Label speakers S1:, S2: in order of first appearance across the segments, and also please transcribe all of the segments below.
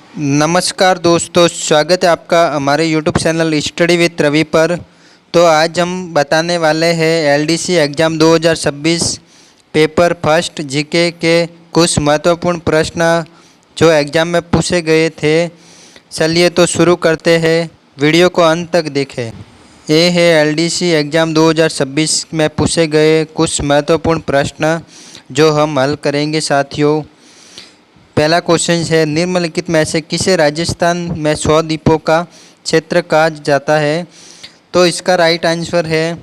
S1: नमस्कार दोस्तों, स्वागत है आपका हमारे YouTube channel study with Ravi पर। तो आज हम बताने वाले हैं LDC exam 2026 paper first GK के कुछ महत्वपूर्ण प्रश्न जो एग्ज़ाम में पूछे गए थे। चलिए तो शुरू करते हैं, वीडियो को अंत तक देखें। ये है एलडीसी एग्ज़ाम 2026 में पूछे गए कुछ महत्वपूर्ण प्रश्न जो हम हल करेंगे साथियों। पहला क्वेश्चन है, निम्नलिखित में से किसे राजस्थान में 100 द्वीपों का क्षेत्र कहा जाता है? तो इसका राइट आंसर है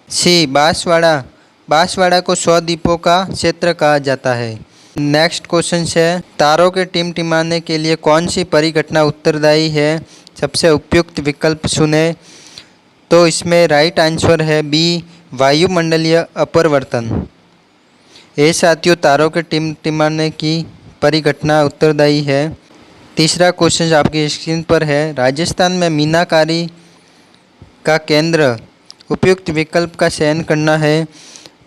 S1: सी, बांसवाड़ा। बांसवाड़ा को 100 द्वीपों का क्षेत्र कहा जाता है। नेक्स्ट क्वेश्चन है, तारों के टिमटिमाने के लिए कौन सी परिघटना उत्तरदायी है? सबसे उपयुक्त विकल्प चुने। तो इसमें राइट आंसर है बी, वायुमंडलीय अपरिवर्तन। ये साथियों तारों के टिमटिमाने की परिघटना उत्तरदायी है। तीसरा क्वेश्चन आपकी स्क्रीन पर है, राजस्थान में मीनाकारी का केंद्र। उपयुक्त विकल्प का चयन करना है।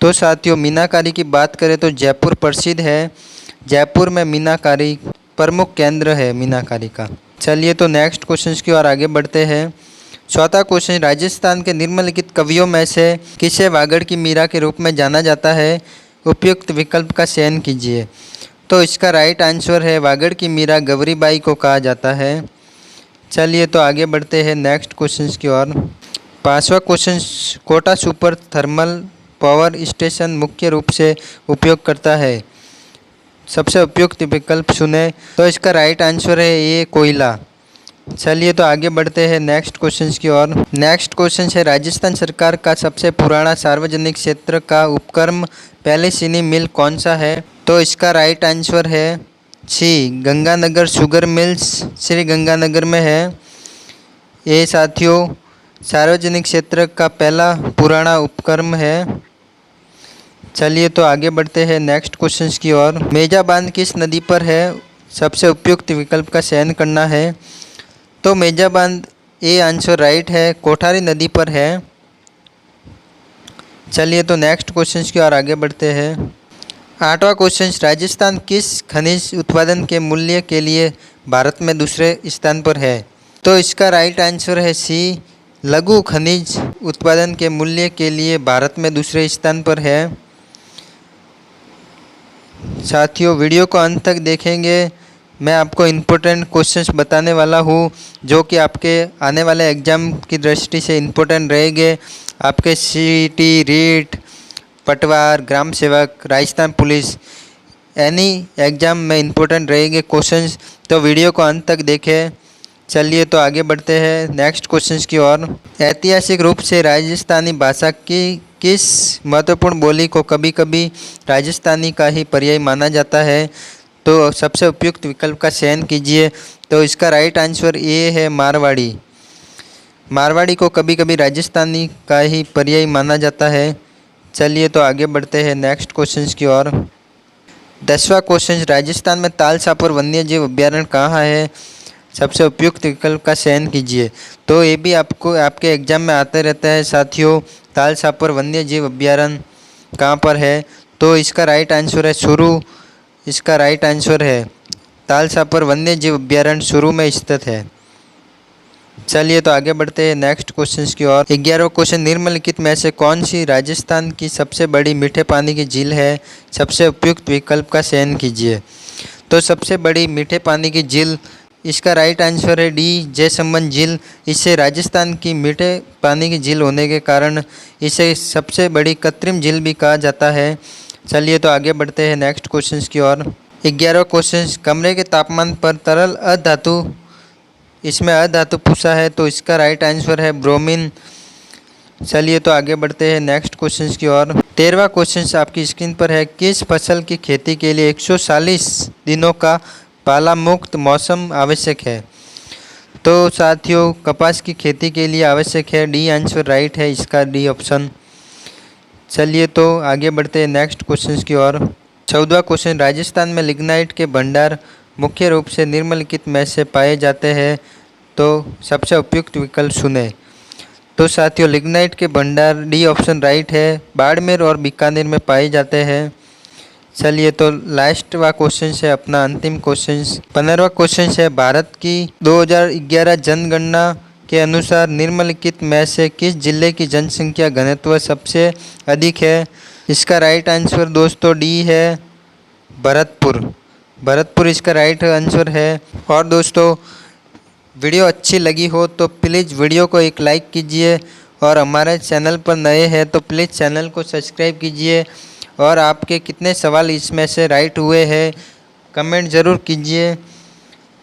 S1: तो साथियों मीनाकारी की बात करें तो जयपुर प्रसिद्ध है। जयपुर में मीनाकारी प्रमुख केंद्र है मीनाकारी का। चलिए तो नेक्स्ट क्वेश्चन की ओर आगे बढ़ते हैं। चौथा क्वेश्चन, राजस्थान के निम्नलिखित कवियों में से किसे वागड़ की मीरा के रूप में जाना जाता है? उपयुक्त विकल्प का चयन कीजिए। तो इसका राइट आंसर है वागड़ की मीरा गौरीबाई को कहा जाता है। चलिए तो आगे बढ़ते हैं नेक्स्ट क्वेश्चन की ओर। पांचवा question, Kota super thermal power station मुख्य रूप से उपयोग करता है। सबसे उपयुक्त विकल्प चुने। तो इसका राइट आंसर है ये, कोयला। चलिए तो आगे बढ़ते हैं नेक्स्ट क्वेश्चन की ओर। नेक्स्ट क्वेश्चन है, राजस्थान सरकार का सबसे पुराना सार्वजनिक क्षेत्र का उपक्रम पहले चीनी मिल कौन सा है? तो इसका राइट आंसर है सी, गंगानगर शुगर मिल्स श्री गंगानगर में है। ये साथियों सार्वजनिक क्षेत्र का पहला पुराना उपक्रम है। चलिए तो आगे बढ़ते हैं नेक्स्ट क्वेश्चन की ओर। मेजा बांध किस नदी पर है? सबसे उपयुक्त विकल्प का चयन करना है। तो मेजा बांध ये आंसर राइट है, कोठारी नदी पर है। चलिए तो नेक्स्ट क्वेश्चन की ओर आगे बढ़ते हैं। आठवां क्वेश्चन, राजस्थान किस खनिज उत्पादन के मूल्य के लिए भारत में दूसरे स्थान पर है? तो इसका राइट आंसर है सी, लघु खनिज उत्पादन के मूल्य के लिए भारत में दूसरे स्थान पर है। साथियों वीडियो को अंत तक देखेंगे, मैं आपको इम्पोर्टेंट क्वेश्चंस बताने वाला हूँ जो कि आपके आने वाले एग्ज़ाम की दृष्टि से इम्पोर्टेंट रहेंगे। आपके सीईटी, रीट, पटवार, ग्राम सेवक, राजस्थान पुलिस एनी एग्ज़ाम में इम्पोर्टेंट रहेंगे क्वेश्चंस, तो वीडियो को अंत तक देखें। चलिए तो आगे बढ़ते हैं नेक्स्ट क्वेश्चंस की ओर। ऐतिहासिक रूप से राजस्थानी भाषा की किस महत्वपूर्ण बोली को कभी कभी राजस्थानी का ही पर्याय माना जाता है? तो सबसे उपयुक्त विकल्प का चयन कीजिए। तो इसका राइट आंसर ये है, मारवाड़ी। मारवाड़ी को कभी कभी राजस्थानी का ही पर्याय माना जाता है। चलिए तो आगे बढ़ते हैं नेक्स्ट क्वेश्चन की ओर। 10वां क्वेश्चन, राजस्थान में तालसापुर वन्यजीव अभ्यारण्य कहाँ है? सबसे उपयुक्त विकल्प का चयन कीजिए। तो ये भी आपको आपके एग्जाम में आते रहता है साथियों, तालसापुर वन्यजीव अभ्यारण्य कहाँ पर है? तो इसका राइट आंसर है चूरू। इसका राइट आंसर है तालसापुर वन्यजीव अभ्यारण्य चूरू में स्थित है। चलिए तो आगे बढ़ते हैं नेक्स्ट क्वेश्चन की ओर। 11वां क्वेश्चन, निम्नलिखित में से कौन सी राजस्थान की सबसे बड़ी मीठे पानी की झील है? सबसे उपयुक्त विकल्प का चयन कीजिए। तो सबसे बड़ी मीठे पानी की झील, इसका राइट आंसर है डी, जयसमंद झील। इसे राजस्थान की मीठे पानी की झील होने के कारण इसे सबसे बड़ी कृत्रिम झील भी कहा जाता है। चलिए तो आगे बढ़ते हैं नेक्स्ट क्वेश्चन की ओर। 11वां क्वेश्चन, कमरे के तापमान पर तरल अधातु, इसमें अधातु पूछा है, तो इसका राइट आंसर है ब्रोमीन। चलिए तो आगे बढ़ते हैं नेक्स्ट क्वेश्चन की ओर। 13वां क्वेश्चन आपकी स्क्रीन पर है, किस फसल की खेती के लिए 140 दिनों का पाला मुक्त मौसम आवश्यक है? तो साथियों कपास की खेती के लिए आवश्यक है। डी आंसर राइट है, इसका डी ऑप्शन। चलिए तो आगे बढ़ते हैं नेक्स्ट क्वेश्चन की ओर। 14वां क्वेश्चन, राजस्थान में लिग्नाइट के भंडार मुख्य रूप से निम्नलिखित में से पाए जाते हैं? तो सबसे उपयुक्त विकल्प चुने। तो साथियों लिग्नाइट के भंडार डी ऑप्शन राइट है, बाड़मेर और बीकानेर में पाए जाते हैं। चलिए तो लास्ट वा क्वेश्चन है अपना अंतिम क्वेश्चन। 15वां क्वेश्चन है, भारत की 2011 जनगणना के अनुसार निम्नलिखित में से किस जिले की जनसंख्या घनत्व सबसे अधिक है? इसका राइट आंसर दोस्तों डी है, भरतपुर। भरतपुर इसका राइट आंसर है। और दोस्तों वीडियो अच्छी लगी हो तो प्लीज़ वीडियो को एक लाइक कीजिए, और हमारे चैनल पर नए हैं तो प्लीज़ चैनल को सब्सक्राइब कीजिए। और आपके कितने सवाल इसमें से राइट हुए हैं कमेंट ज़रूर कीजिए।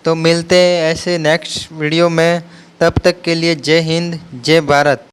S1: तो मिलते हैं ऐसे नेक्स्ट वीडियो में, तब तक के लिए जय हिंद जय भारत।